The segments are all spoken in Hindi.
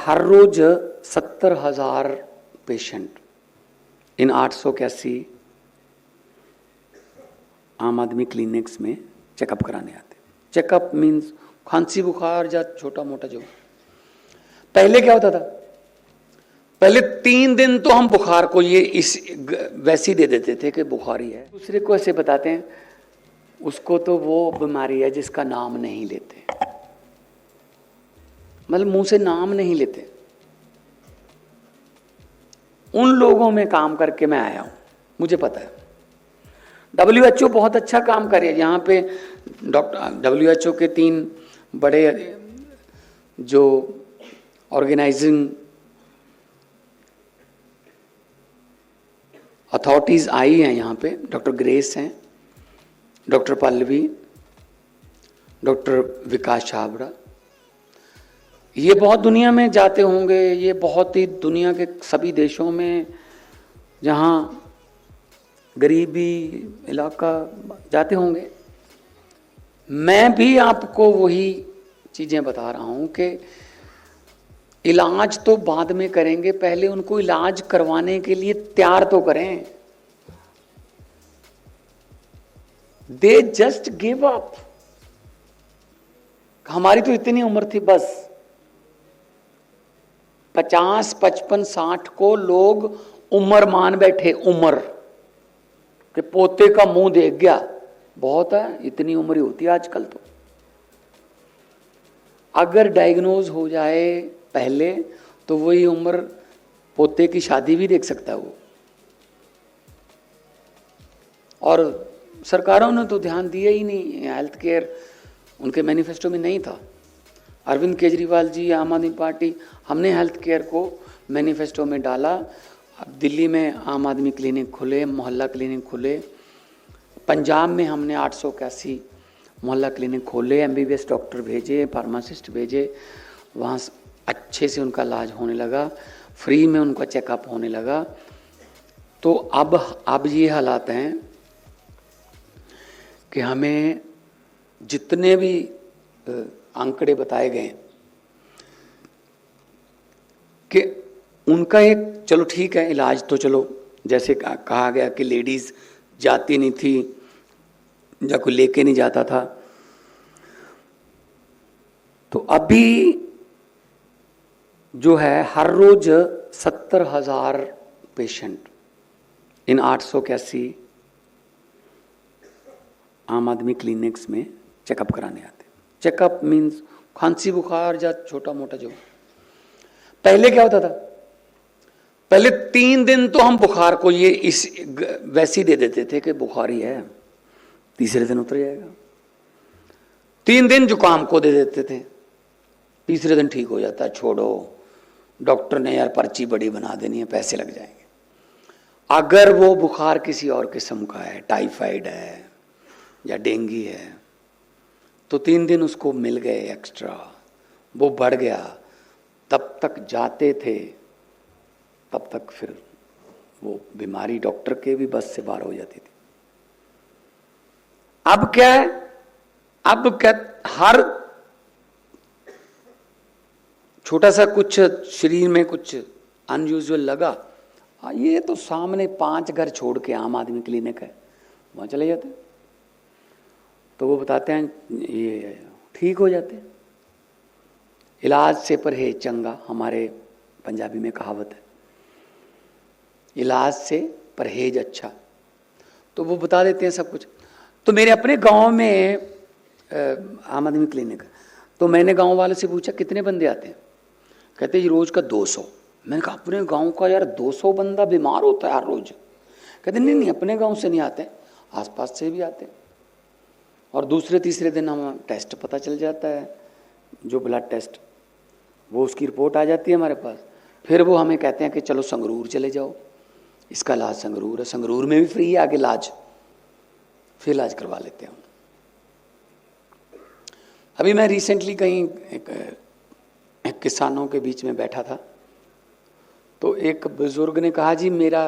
हर रोज 70,000 पेशेंट इन 881 आम आदमी क्लिनिक्स में चेकअप कराने आते। चेकअप मीन्स खांसी बुखार या छोटा मोटा जो। पहले क्या होता था, पहले 3 दिन तो हम बुखार को ये इस वैसी दे देते थे कि बुखारी है, दूसरे को ऐसे बताते हैं उसको तो वो बीमारी है जिसका नाम नहीं लेते, मतलब मुंह से नाम नहीं लेते। उन लोगों में काम करके मैं आया हूं, मुझे पता है। WHO बहुत अच्छा काम कर रही है यहाँ पे। WHO के 3 बड़े जो ऑर्गेनाइजिंग अथॉरिटीज आई हैं यहाँ पे, डॉक्टर ग्रेस हैं, डॉक्टर पल्लवी, डॉक्टर विकास छाबड़ा। ये बहुत दुनिया में जाते होंगे, ये बहुत ही दुनिया के सभी देशों में जहाँ गरीबी इलाका जाते होंगे। मैं भी आपको वही चीज़ें बता रहा हूँ कि इलाज तो बाद में करेंगे, पहले उनको इलाज करवाने के लिए तैयार तो करें। They just give up. हमारी तो इतनी उम्र थी, बस 50, 55, 60 को लोग उम्र मान बैठे, उम्र कि पोते का मुंह देख गया, बहुत है, इतनी उम्र ही होती है आजकल। तो अगर डायग्नोज हो जाए पहले तो वही उम्र पोते की शादी भी देख सकता है वो। और सरकारों ने तो ध्यान दिया ही नहीं, हेल्थ केयर उनके मैनिफेस्टो में नहीं था। अरविंद केजरीवाल जी, आम आदमी पार्टी, हमने हेल्थ केयर को मैनिफेस्टो में डाला। अब दिल्ली में आम आदमी क्लिनिक खुले, मोहल्ला क्लिनिक खुले। पंजाब में हमने 881 मोहल्ला क्लिनिक खोले, MBBS डॉक्टर भेजे, फार्मासिस्ट भेजे, वहाँ अच्छे से उनका इलाज होने लगा, फ्री में उनका चेकअप होने लगा। तो अब ये हालात हैं कि हमें जितने भी आंकड़े बताए गए कि उनका एक, चलो ठीक है, इलाज तो चलो जैसे कहा गया कि लेडीज़ जाती नहीं थी या कोई लेके नहीं जाता था, तो अभी जो है हर रोज 70,000 पेशेंट इन 881 आम आदमी क्लिनिक्स में चेकअप कराने आते। चेकअप मीन्स खांसी बुखार या छोटा मोटा जो। पहले क्या होता था, पहले 3 दिन तो हम बुखार को ये इस वैसी दे देते थे कि बुखारी है, तीसरे दिन उतर जाएगा। 3 दिन जुकाम को दे देते थे, तीसरे दिन ठीक हो जाता है, छोड़ो डॉक्टर ने यार पर्ची बड़ी बना देनी है, पैसे लग जाएंगे। अगर वो बुखार किसी और किस्म का है, टाइफाइड है या डेंगू है, तो 3 दिन उसको मिल गए एक्स्ट्रा, वो बढ़ गया, तब तक जाते थे, तब तक फिर वो बीमारी डॉक्टर के भी बस से बाहर हो जाती थी। अब क्या है, अब क्या, हर छोटा सा कुछ शरीर में कुछ अनयूजुअल लगा, ये तो सामने 5 घर छोड़ के आम आदमी क्लिनिक है, वहां चले जाते, तो वो बताते हैं ये ठीक हो जाते। इलाज से परहेज चंगा, हमारे पंजाबी में कहावत है, इलाज से परहेज अच्छा। तो वो बता देते हैं सब कुछ। तो मेरे अपने गांव में आम आदमी क्लिनिक, तो मैंने गांव वाले से पूछा कितने बंदे आते हैं, कहते हैं रोज का 200। मैंने कहा अपने गांव का यार 200 बंदा बीमार होता है हर रोज? कहते नहीं, अपने गांव से नहीं आते, आसपास से भी आते। और दूसरे तीसरे दिन हम टेस्ट पता चल जाता है, जो ब्लड टेस्ट, वो उसकी रिपोर्ट आ जाती है हमारे पास। फिर वो हमें कहते हैं कि चलो संगरूर चले जाओ, इसका इलाज संगरूर है, संगरूर में भी फ्री है आगे इलाज, फिर इलाज करवा लेते हैं। अभी मैं रिसेंटली कहीं एक किसानों के बीच में बैठा था, तो एक बुजुर्ग ने कहा जी मेरा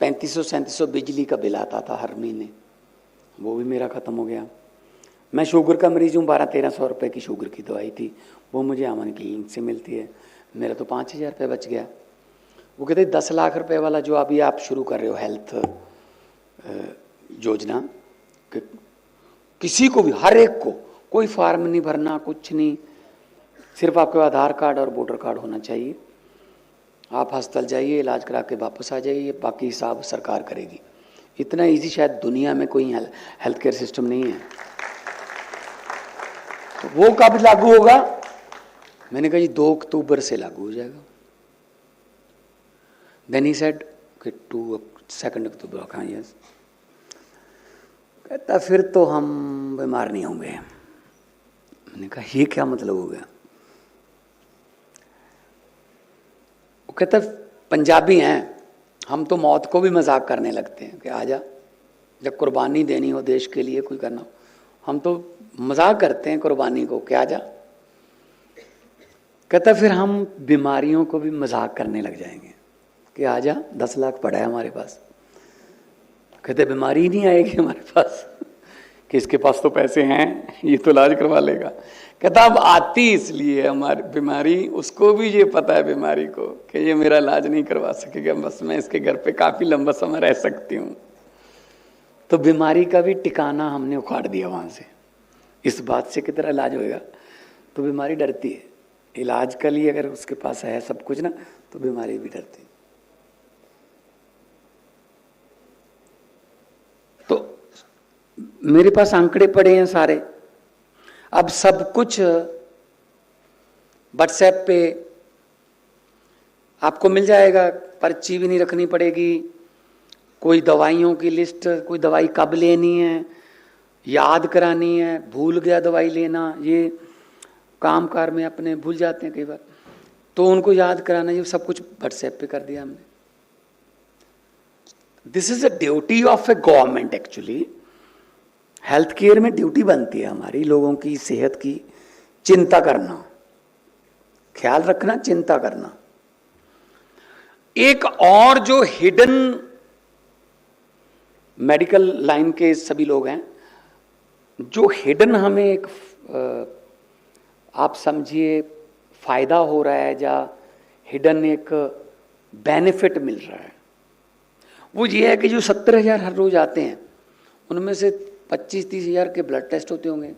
3500-3700 बिजली का बिल आता था हर महीने, वो भी मेरा ख़त्म हो गया। मैं शुगर का मरीज हूँ, 1200-1300 रुपये की शुगर की दवाई थी, वो मुझे आम आदमी क्लिनिक से मिलती है। मेरा तो 5,000 रुपये बच गया। वो कहते 10 लाख रुपए वाला जो अभी आप शुरू कर रहे हो हेल्थ योजना, कि किसी को भी, हर एक को, कोई फॉर्म नहीं भरना, कुछ नहीं, सिर्फ आपके आधार कार्ड और वोटर कार्ड होना चाहिए। आप अस्पताल जाइए, इलाज करा के वापस आ जाइए, बाकी हिसाब सरकार करेगी। इतना इजी शायद दुनिया में कोई हेल्थ केयर सिस्टम नहीं है। तो वो कब लागू होगा? मैंने कहा जी 2 अक्टूबर से लागू हो जाएगा। देन ही सेड कि 2 अक्टूबर। हाँ यस। कहता फिर तो हम बीमार नहीं होंगे। मैंने कहा ये क्या मतलब हो गया? वो कहता पंजाबी हैं, हम तो मौत को भी मजाक करने लगते हैं कि आजा, जब कुर्बानी देनी हो देश के लिए, कोई करना हो, हम तो मजाक करते हैं कुर्बानी को कि आजा। कहता फिर हम बीमारियों को भी मजाक करने लग जाएंगे कि आजा, 10 लाख पड़ा है हमारे पास। कहते बीमारी ही नहीं आएगी हमारे पास कि इसके पास तो पैसे हैं, ये तो इलाज करवा लेगा। कहता अब आती इसलिए हमारी बीमारी, उसको भी ये पता है बीमारी को कि ये मेरा इलाज नहीं करवा सकेगा, बस मैं इसके घर पे काफी लंबा समय रह सकती हूँ। तो बीमारी का भी ठिकाना हमने उखाड़ दिया वहां से। इस बात से कितना इलाज होएगा? तो बीमारी डरती है इलाज के लिए। अगर उसके पास है सब कुछ ना, तो बीमारी भी डरती है। तो मेरे पास आंकड़े पड़े हैं सारे। अब सब कुछ व्हाट्सएप पे आपको मिल जाएगा, पर्ची भी नहीं रखनी पड़ेगी। कोई दवाइयों की लिस्ट, कोई दवाई कब लेनी है याद करानी है, भूल गया दवाई लेना, ये काम कार में अपने भूल जाते हैं कई बार, तो उनको याद कराना, ये सब कुछ व्हाट्सएप पे कर दिया हमने। This is a duty of A government actually. Health care में ड्यूटी बनती है हमारी, लोगों की सेहत की चिंता करना, ख्याल रखना, चिंता करना। एक और जो हिडन मेडिकल लाइन के सभी लोग हैं, जो हिडन हमें एक आप समझिए फायदा हो रहा है या हिडन एक बेनिफिट मिल रहा है, वो ये है कि जो 70,000 हर रोज आते हैं, उनमें से 25-30 हज़ार के ब्लड टेस्ट होते होंगे।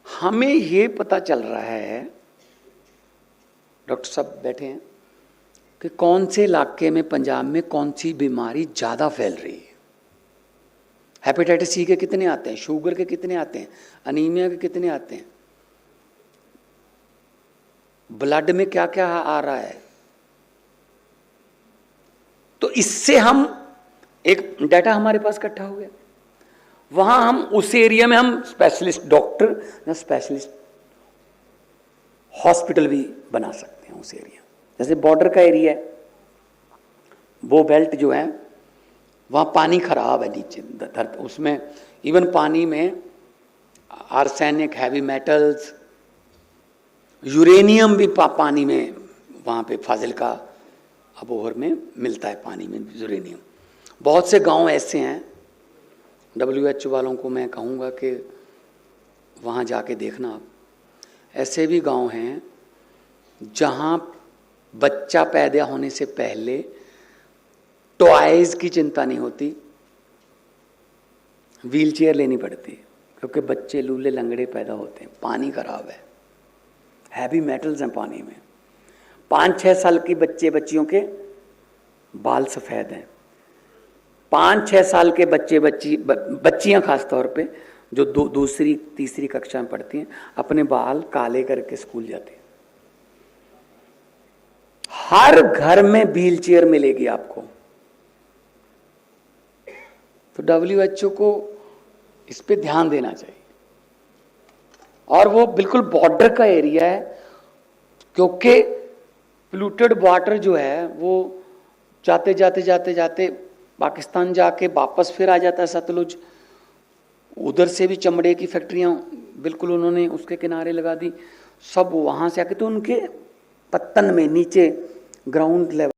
हमें ये पता चल रहा है, डॉक्टर साहब बैठे हैं, कि कौन से इलाके में पंजाब में कौन सी बीमारी ज़्यादा फैल रही है। हेपेटाइटिस सी के कितने आते हैं, शुगर के कितने आते हैं, अनीमिया के कितने आते हैं, ब्लड में क्या क्या आ रहा है। तो इससे हम एक डाटा हमारे पास इकट्ठा हो गया। वहां हम उस एरिया में हम स्पेशलिस्ट डॉक्टर या स्पेशलिस्ट हॉस्पिटल भी बना सकते हैं उस एरिया। जैसे बॉर्डर का एरिया है, वो बेल्ट जो है वहां पानी खराब है नीचे धरती, उसमें इवन पानी में आर्सेनिक, हैवी मेटल्स, यूरेनियम भी पानी में, वहां पे फाजिलका अबोहर में मिलता है पानी में यूरेनियम। बहुत से गांव ऐसे हैं, WHO वालों को मैं कहूँगा कि वहाँ जाके देखना आप, ऐसे भी गांव हैं जहाँ बच्चा पैदा होने से पहले टॉयज की चिंता नहीं होती, व्हील चेयर लेनी पड़ती है, क्योंकि बच्चे लूले लंगड़े पैदा होते हैं, पानी खराब है, हैवी मेटल्स हैं पानी में। 5-6 साल की बच्चियों के बाल सफ़ेद हैं। 5-6 साल के बच्चियां खास तौर पे जो दूसरी तीसरी कक्षा में पढ़ती हैं, अपने बाल काले करके स्कूल जाते हैं। हर घर में व्हील चेयर मिलेगी आपको। तो WHO को इस पे ध्यान देना चाहिए। और वो बिल्कुल बॉर्डर का एरिया है, क्योंकि पोल्यूटेड वाटर जो है वो जाते जाते जाते जाते पाकिस्तान जाके वापस फिर आ जाता है सतलुज। उधर से भी चमड़े की फैक्ट्रियां बिल्कुल उन्होंने उसके किनारे लगा दी, सब वहां से आके, तो उनके पत्तन में नीचे ग्राउंड लेवल